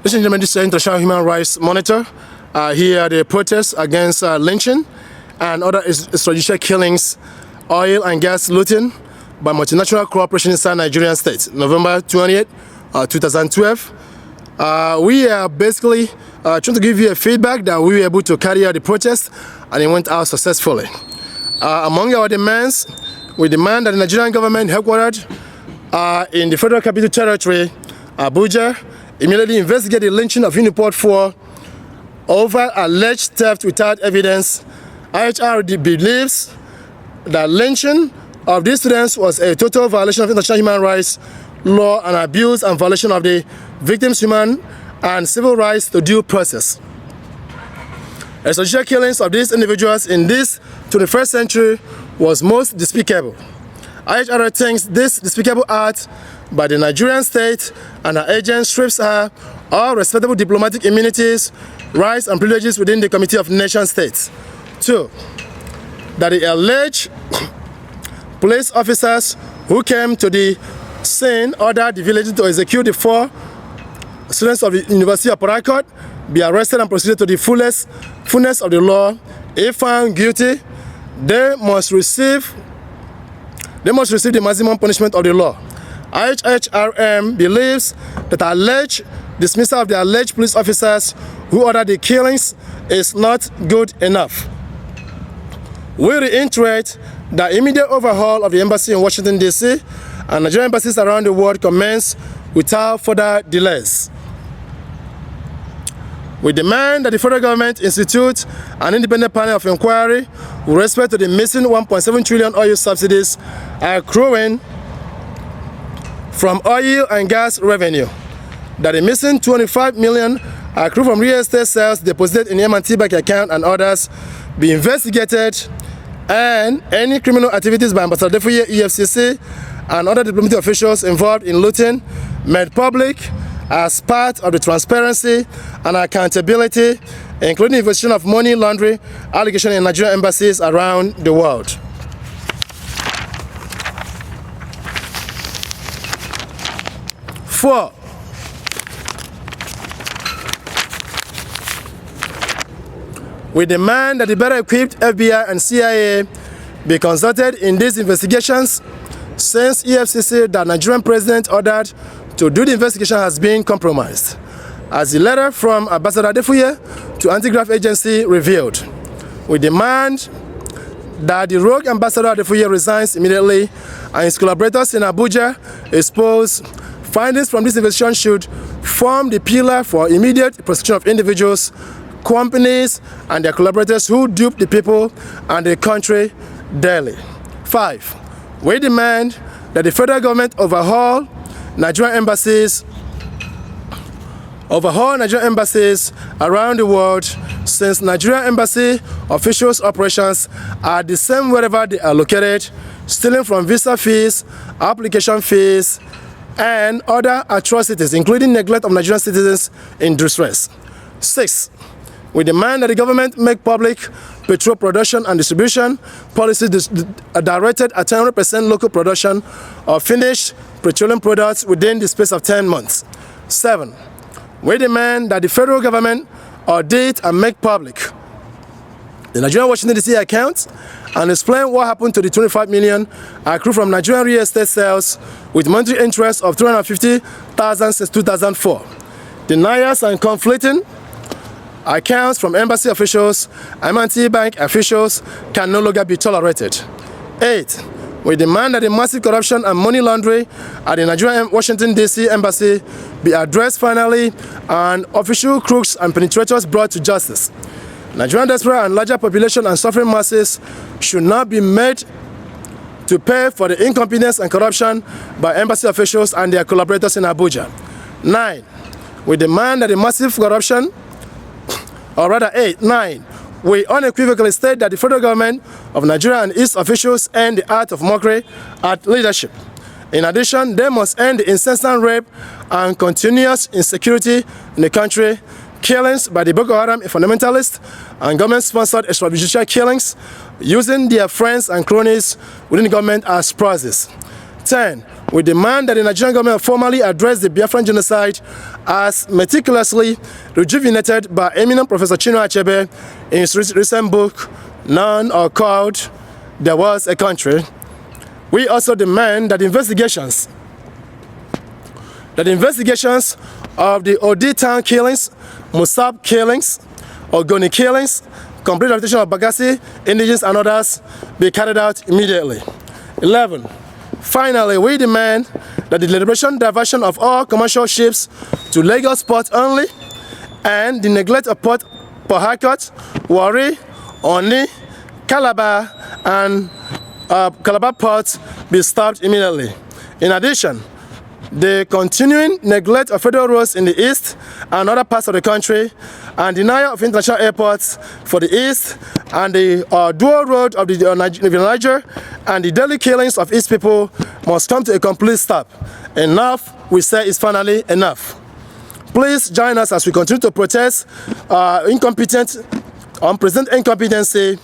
Ladies and gentlemen, this is International Human Rights Monitor. Here are the protests against lynching and other extrajudicial killings, oil and gas looting by multinational corporations inside Nigerian states. November 20th, 2012. We are basically trying to give you a feedback that we were able to carry out the protest and it went out successfully. Among our demands, we demand that the Nigerian government headquartered in the Federal Capital Territory, Abuja, immediately investigate the lynching of Uniport 4 over alleged theft without evidence. IHRM believes that lynching of these students was a total violation of international human rights law and abuse and violation of the victims' human and civil rights to due process. Extrajudicial killings of these individuals in this 21st century was most despicable. IHRM thinks this despicable act by the Nigerian state and her agents strips her all respectable diplomatic immunities, rights and privileges within the Committee of Nation States. 2. That the alleged police officers who came to the scene ordered the village to execute the 4 students of the University of Port Harcourt be arrested and proceeded to the fullness of the law. If found guilty, they must receive the maximum punishment of the law. IHRM believes that alleged dismissal of the alleged police officers who ordered the killings is not good enough. We reiterate that immediate overhaul of the embassy in Washington, D.C. and Nigerian embassies around the world commence without further delays. We demand that the federal government institute an independent panel of inquiry with respect to the missing 1.7 trillion oil subsidies accruing from oil and gas revenue, that the missing 25 million accrued from real estate sales deposited in M&T bank account and others be investigated, and any criminal activities by Ambassador Defuye, EFCC, and other diplomatic officials involved in looting made public as part of the transparency and accountability, including the investigation of money laundering allegations in Nigerian embassies around the world. Four, we demand that the better equipped FBI and CIA be consulted in these investigations, since EFCC that Nigerian president ordered to do the investigation has been compromised, as the letter from Ambassador Defuye to Anti-Graft Agency revealed. We demand that the rogue Ambassador Defuye resigns immediately and his collaborators in Abuja expose findings from this investigation should form the pillar for immediate prosecution of individuals, companies, and their collaborators who dupe the people and the country daily. 5. We demand that the federal government overhaul Nigerian embassies around the world, since Nigerian embassy officials' operations are the same wherever they are located, stealing from visa fees, application fees, and other atrocities, including neglect of Nigerian citizens in distress. 6. We demand that the government make public petrol production and distribution policies directed at 100% local production of finished petroleum products within the space of 10 months. 7. We demand that the federal government audit and make public the Nigerian Washington DC account and explain what happened to the 25 million accrued from Nigerian real estate sales with monthly interest of 350,000 since 2004. Denials and conflicting accounts from embassy officials, M&T bank officials can no longer be tolerated. 8. We demand that the massive corruption and money laundering at the Nigerian Washington DC embassy be addressed finally and official crooks and penetrators brought to justice. Nigerian diaspora and larger population and suffering masses should not be made to pay for the incompetence and corruption by embassy officials and their collaborators in Abuja. 9. We demand that the massive corruption, or rather 9, we unequivocally state that the federal government of Nigeria and its officials end the art of mockery at leadership. In addition, they must end the incessant rape and continuous insecurity in the country, killings by the Boko Haram fundamentalists, and government-sponsored extrajudicial killings using their friends and cronies within the government as prizes. 10. We demand that the Nigerian government formally address the Biafran genocide as meticulously rejuvenated by eminent Professor Chinua Achebe in his recent book, known or called There Was a Country. We also demand that investigations of the Odi Town killings, Musab killings, Ogoni killings, complete reputation of Bagassi, indigenous and others be carried out immediately. 11. Finally, we demand that the deliberation diversion of all commercial ships to Lagos port only and the neglect of Port Harcourt, Warri, Oni, Calabar and Calabar ports be stopped immediately. In addition, the continuing neglect of federal roads in the east and other parts of the country and denial of international airports for the east and the dual road of the Niger and the daily killings of its people must come to a complete stop. Enough, we say, is finally enough. Please join us as we continue to protest unprecedented incompetency,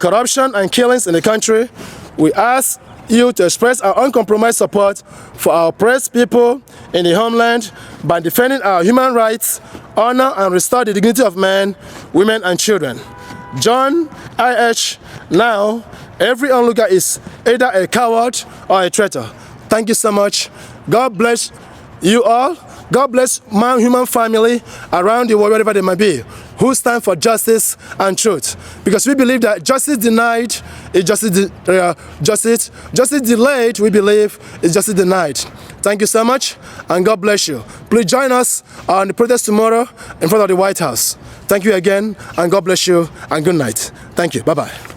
corruption and killings in the country. We ask you to express our uncompromised support for our oppressed people in the homeland by defending our human rights, honor and restore the dignity of men, women and children. John I.H. Now, every onlooker is either a coward or a traitor. Thank you so much. God bless you all. God bless my human family around the world, wherever they may be, who stand for justice and truth. Because we believe that justice denied is justice delayed, we believe, is justice denied. Thank you so much, and God bless you. Please join us on the protest tomorrow in front of the White House. Thank you again, and God bless you, and good night. Thank you. Bye-bye.